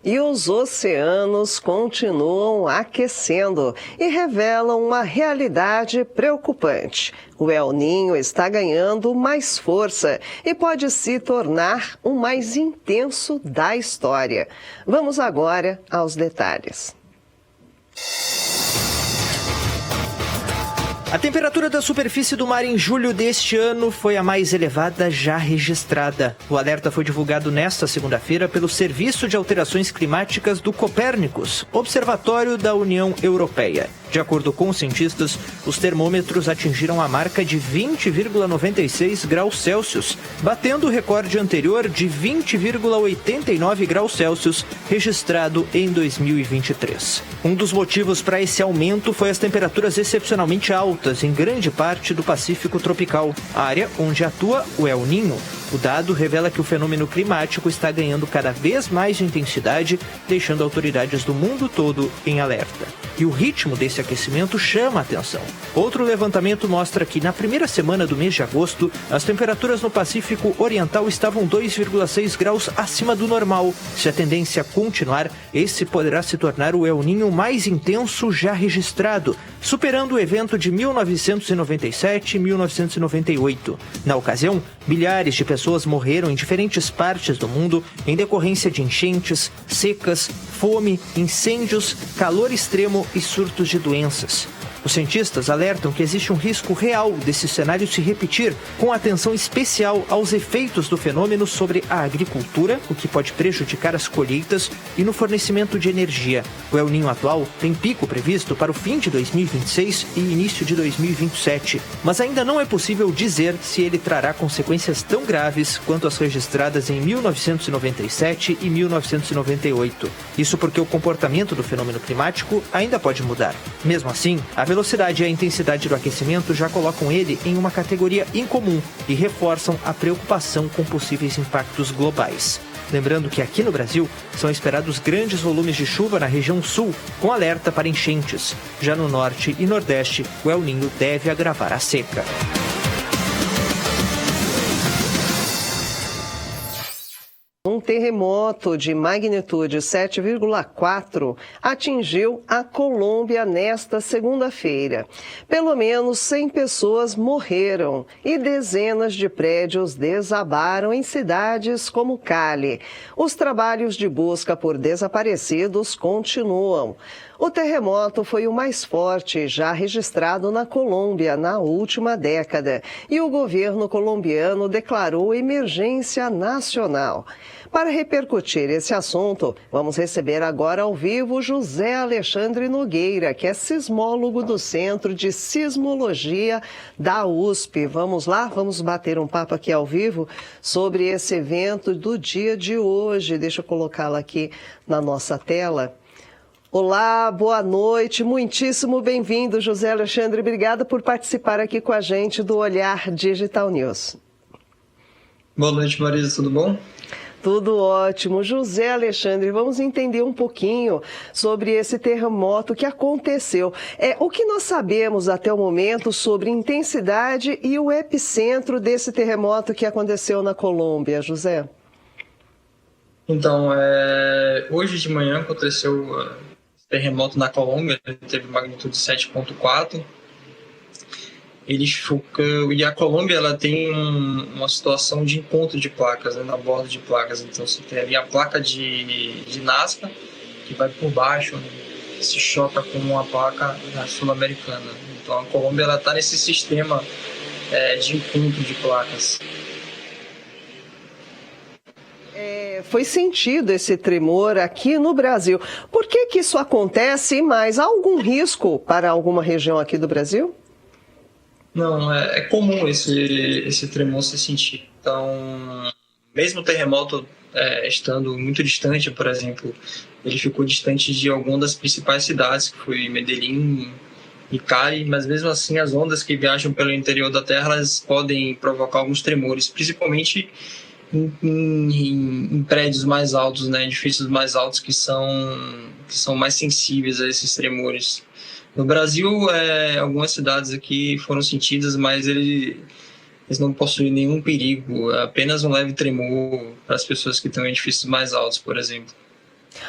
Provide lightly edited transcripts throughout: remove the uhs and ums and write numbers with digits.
E os oceanos continuam aquecendo e revelam uma realidade preocupante. O El Niño está ganhando mais força e pode se tornar o mais intenso da história. Vamos agora aos detalhes. A temperatura da superfície do mar em julho deste ano foi a mais elevada já registrada. O alerta foi divulgado nesta segunda-feira pelo Serviço de Alterações Climáticas do Copérnicos, Observatório da União Europeia. De acordo com os cientistas, os termômetros atingiram a marca de 20,96 graus Celsius, batendo o recorde anterior de 20,89 graus Celsius, registrado em 2023. Um dos motivos para esse aumento foi as temperaturas excepcionalmente altas em grande parte do Pacífico tropical, área onde atua o El Niño. O dado revela que o fenômeno climático está ganhando cada vez mais intensidade, deixando autoridades do mundo todo em alerta. E o ritmo desse aquecimento chama a atenção. Outro levantamento mostra que na primeira semana do mês de agosto, as temperaturas no Pacífico Oriental estavam 2,6 graus acima do normal. Se a tendência continuar, esse poderá se tornar o El Niño mais intenso já registrado, superando o evento de 1997 e 1998. Na ocasião, milhares de pessoas morreram em diferentes partes do mundo em decorrência de enchentes, secas, fome, incêndios, calor extremo e surtos de doenças. Os cientistas alertam que existe um risco real desse cenário se repetir, com atenção especial aos efeitos do fenômeno sobre a agricultura, o que pode prejudicar as colheitas, e no fornecimento de energia. O El Niño atual tem pico previsto para o fim de 2026 e início de 2027, mas ainda não é possível dizer se ele trará consequências tão graves quanto as registradas em 1997 e 1998. Isso porque o comportamento do fenômeno climático ainda pode mudar. Mesmo assim, a velocidade e a intensidade do aquecimento já colocam ele em uma categoria incomum e reforçam a preocupação com possíveis impactos globais. Lembrando que aqui no Brasil são esperados grandes volumes de chuva na região sul, com alerta para enchentes. Já no norte e nordeste, o El Niño deve agravar a seca. Um terremoto de magnitude 7,4 atingiu a Colômbia nesta segunda-feira. Pelo menos 100 pessoas morreram e dezenas de prédios desabaram em cidades como Cali. Os trabalhos de busca por desaparecidos continuam. O terremoto foi o mais forte já registrado na Colômbia na última década e o governo colombiano declarou emergência nacional. Para repercutir esse assunto, vamos receber agora ao vivo José Alexandre Nogueira, que é sismólogo do Centro de Sismologia da USP. Vamos lá? Vamos bater um papo aqui ao vivo sobre esse evento do dia de hoje. Deixa eu colocá-la aqui na nossa tela. Olá, boa noite, muitíssimo bem-vindo, José Alexandre. Obrigada por participar aqui com a gente do Olhar Digital News. Boa noite, Marisa, tudo bom? Tudo ótimo. José Alexandre, vamos entender um pouquinho sobre esse terremoto que aconteceu. O que nós sabemos até o momento sobre intensidade e o epicentro desse terremoto que aconteceu na Colômbia, José? Então, hoje de manhã aconteceu terremoto na Colômbia, teve magnitude 7,4. E a Colômbia ela tem uma situação de encontro de placas, né, na borda de placas. Então você tem ali a placa de Nazca, que vai por baixo, né, se choca com uma placa sul-americana. Então a Colômbia está nesse sistema de encontro de placas. Foi sentido esse tremor aqui no Brasil. Por que isso acontece e mais? Há algum risco para alguma região aqui do Brasil? Não, é comum esse tremor ser sentido. Então, mesmo o terremoto estando muito distante, por exemplo, ele ficou distante de alguma das principais cidades, que foi Medellín e Cali, mas mesmo assim as ondas que viajam pelo interior da Terra elas podem provocar alguns tremores, principalmente em prédios mais altos, né, edifícios mais altos que são mais sensíveis a esses tremores. No Brasil, algumas cidades aqui foram sentidas, mas eles não possuem nenhum perigo, apenas um leve tremor para as pessoas que estão em edifícios mais altos, por exemplo.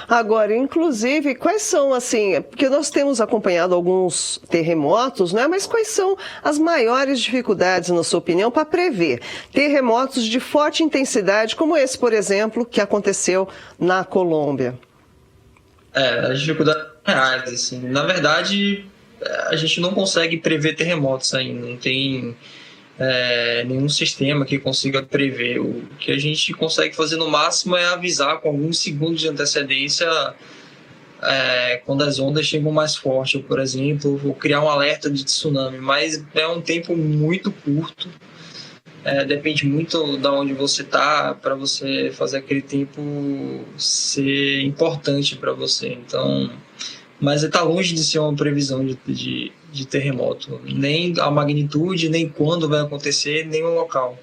Agora, inclusive, quais são, assim, porque nós temos acompanhado alguns terremotos, né? Mas quais são as maiores dificuldades, na sua opinião, para prever terremotos de forte intensidade, como esse, por exemplo, que aconteceu na Colômbia? As dificuldades reais, assim. Na verdade, a gente não consegue prever terremotos ainda, não tem nenhum sistema que consiga prever. O que a gente consegue fazer no máximo é avisar com alguns segundos de antecedência quando as ondas chegam mais fortes, por exemplo, ou criar um alerta de tsunami, mas é um tempo muito curto, depende muito de onde você está para você fazer aquele tempo ser importante para você. Então, mas está longe de ser uma previsão de terremoto, nem a magnitude, nem quando vai acontecer, nem o local.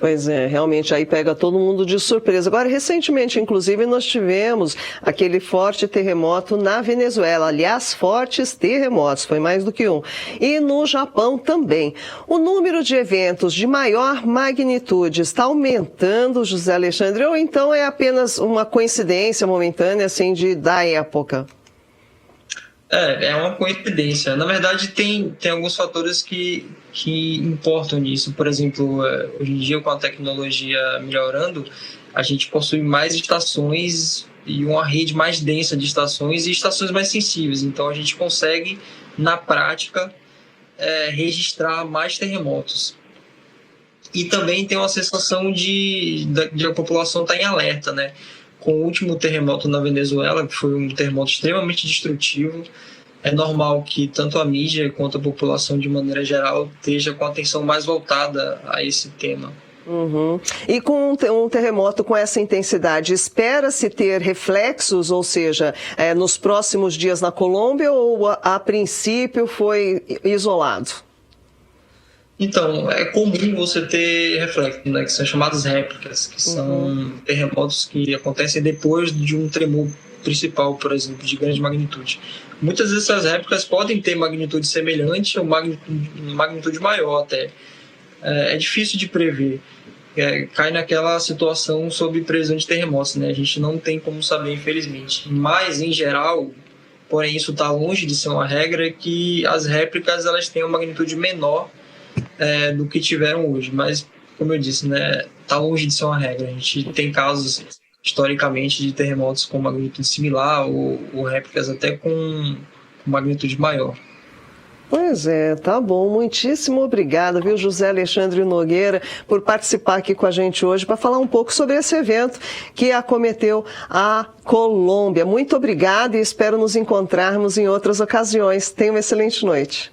Pois é, realmente aí pega todo mundo de surpresa. Agora, recentemente, inclusive, nós tivemos aquele forte terremoto na Venezuela. Aliás, fortes terremotos, foi mais do que um. E no Japão também. O número de eventos de maior magnitude está aumentando, José Alexandre, ou então é apenas uma coincidência momentânea, assim, da época? É uma coincidência. Na verdade, tem alguns fatores que importam nisso. Por exemplo, hoje em dia, com a tecnologia melhorando, a gente possui mais estações e uma rede mais densa de estações e estações mais sensíveis. Então, a gente consegue, na prática, registrar mais terremotos. E também tem uma sensação de a população estar em alerta, né? Com o último terremoto na Venezuela, que foi um terremoto extremamente destrutivo, é normal que tanto a mídia quanto a população de maneira geral esteja com a atenção mais voltada a esse tema. Uhum. E com um terremoto com essa intensidade, espera-se ter reflexos, ou seja, nos próximos dias na Colômbia, ou a princípio foi isolado? Então, é comum você ter reflexos, né, que são chamadas réplicas, que são terremotos que acontecem depois de um tremor principal, por exemplo, de grande magnitude. Muitas dessas réplicas podem ter magnitude semelhante ou magnitude maior até. É difícil de prever. Cai naquela situação sobre previsão de terremotos, né? A gente não tem como saber, infelizmente. Mas, em geral, porém isso está longe de ser uma regra, que as réplicas elas têm uma magnitude menor do que tiveram hoje, mas como eu disse, né, tá longe de ser uma regra. A gente tem casos historicamente de terremotos com magnitude similar ou réplicas até com magnitude maior. Pois é, tá bom. Muitíssimo obrigada, viu, José Alexandre Nogueira, por participar aqui com a gente hoje para falar um pouco sobre esse evento que acometeu a Colômbia. Muito obrigada e espero nos encontrarmos em outras ocasiões. Tenha uma excelente noite.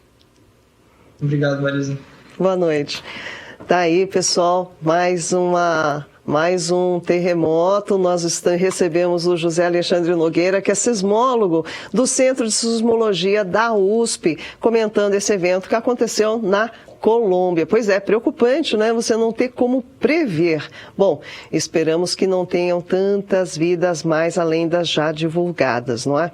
Obrigado, Marisa. Boa noite. Tá aí, pessoal, mais um terremoto. Nós recebemos o José Alexandre Nogueira, que é sismólogo do Centro de Sismologia da USP, comentando esse evento que aconteceu na Colômbia. Pois é, preocupante, né? Você não ter como prever. Bom, esperamos que não tenham tantas vidas mais além das já divulgadas, não é?